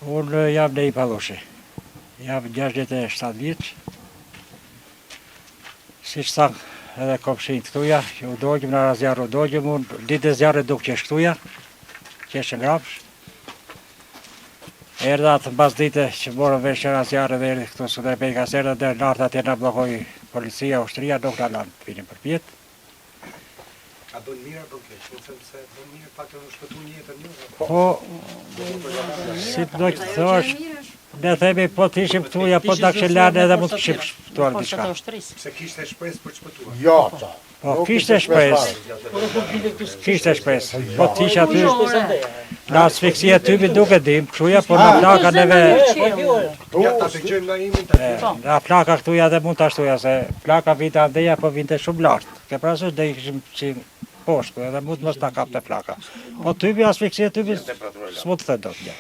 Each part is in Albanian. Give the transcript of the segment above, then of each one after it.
Unë jam në i Palloshi. Jam 67 vjeç. Si që thanë edhe komshinjt këtuja, që u dogjëm në razjarë u dogjëm, unë ditë e zjarë duk që shkëtuja, që është ngrapsh. Erda atë mbas dite që morën vesh që razjarë dhe erdi këtu së dhe pejkas erda dhe nartë atje në blokoj policia, ushtria, nuk në lanë të pinin për pjetë. A bën mirë, bën keq, në thëmë se bën mirë pak të shpëtu një jetën një? Po, si të dojtë të thosh, ne themi po të ishim këtuja, po të kështë lanë edhe mund të këshim shpëtuar diçka. Se kishte shpresë për të shpëtuar? Jo, qa. Po, kishte shpresë, kishte shpresë, po të ishë aty, në asfiksia ty mi duke dim, këshuja, po në plaka neve, Ja ta të gjëjmë na imin të në plaka këtuja dhe mund të ashtuja, se plaka vite andeja, po vinte shumë lartë, ke prasus dhe i këshim që poshtë, edhe mund mos ta kap të plaka. Po tybi asfiksia tybi s'mund të thë do të.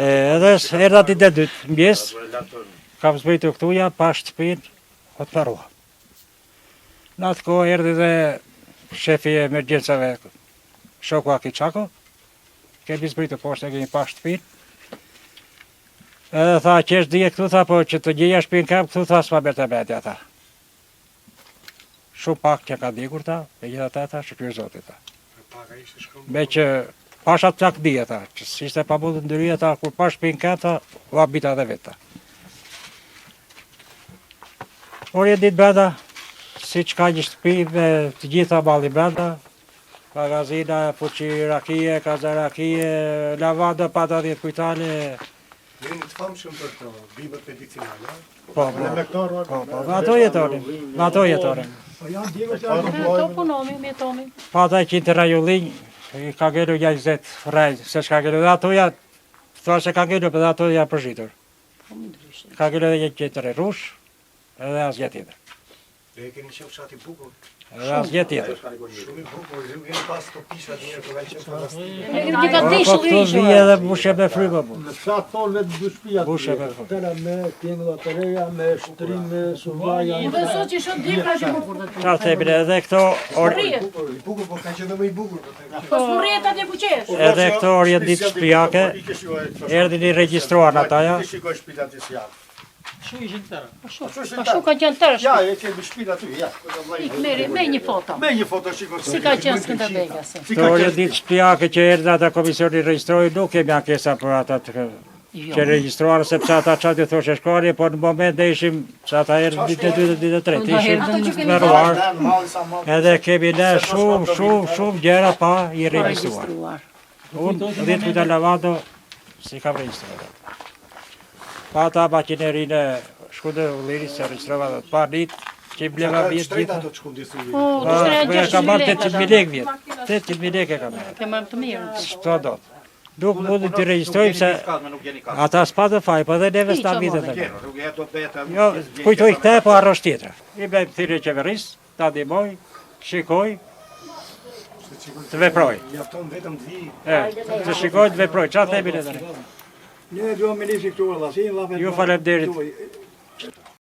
Edhe erda ditë e dytë, mbjes, kam zbritu këtuja, pa shtëpin, o të parua. Në atë kohë erdi dhe shefi e emergjensave, shoku Akiçako, kemi zbritu poshtë e kemi pa shtëpin. Edhe tha, qesh dhije këtu, tha, po që të gjeja shtëpin kam, këtu tha, s'ma bërë të betja, tha. Shumë pak që ka dikur ta, e gjitha ta, tha, shkyrë zotit, ta. Me që pashat plak dhije, ta, që s'ishte pa mundë ndërija, ta, kur pa shtëpin kam, ta, u abita dhe vetë, ta. Orje ditë brenda, si që ka një shtëpi me të gjitha malli brenda, magazina, fuqi rakije, kaza rakije, lavado, pata 10 kujtale. Jeni të famshëm për të bibët medicinale, Po, me ato jetonim, me ato jetonim. To punomi, me tomi. Pata 100 rajullin, i ka gjellu 20 rej, se shka gjellu, dhe ato ja, thua se ka gjellu, për ato ja përzhitur. Ka gjellu dhe 100 rush, edhe as jetë tjetër. dhe e keni qenë fshati bukur. Edhe as jetë tjetër. Shumë i bukur, ju keni pas të pishat njerë të kanë qenë fantastike. Një ka Po dishë këtu vije edhe bushe me frymë, po. Në fshat thonë vetë dy shtëpia të Bushe me tjera. frymë. Tëra me tingëlla të reja, me shtrim, me suvaja. Dhe sot që shumë dikra që më Qa themin edhe këto, I bukur, po ka qenë më i bukur. Po smurjet atje ku qesh. edhe këto orientit shtëpiake, erdin i regjistruar ataja. Shikoj shtëpitë aty si janë. Po shu ka qenë tërsh. Ja, e kemi shtëpitë aty, ja. Ik meri me një foto. Me një foto shikoj. Si ka qenë Skënderbega si. Si Këto ka qenë. orientit shtëpiake që erdin ata komisioni regjistroi, nuk kemi ankesa për ata që regjistruar, sepse ata qatë i thoshe shkari, po në moment dhe ishim, që ata erdin ditë e 2 ditë e 3, ishim meruar, edhe kemi ne shumë gjera pa i regjistruar. Unë 10 kujta lavado, si kam regjistruar. Pa ata makinerinë shkude u liri se regjistrova dhe të pa ditë, që i bleva vjetë Shtreta gjitha. do të shkundisur. Po, Po, kështë e ka marrë 800.000 800.000 lekë vjetë, 800.000 lekë e ka marrë. Ke marrë të mirë. Shto do të. Nuk mundin të regjistrojmë se ata s'pa të faj, po dhe neve s'ta vitet e kërë. Jo, kujtoj këte, po arrosh tjetër. I bëjmë thirrje qeverisë, ta ndihmoj, shikoj, të veproj. Mjafton vetëm të vi. Të shikoj, të veproj. Qa themi në tani? Ne duam me nisi këtu valla, si valla. Ju faleminderit.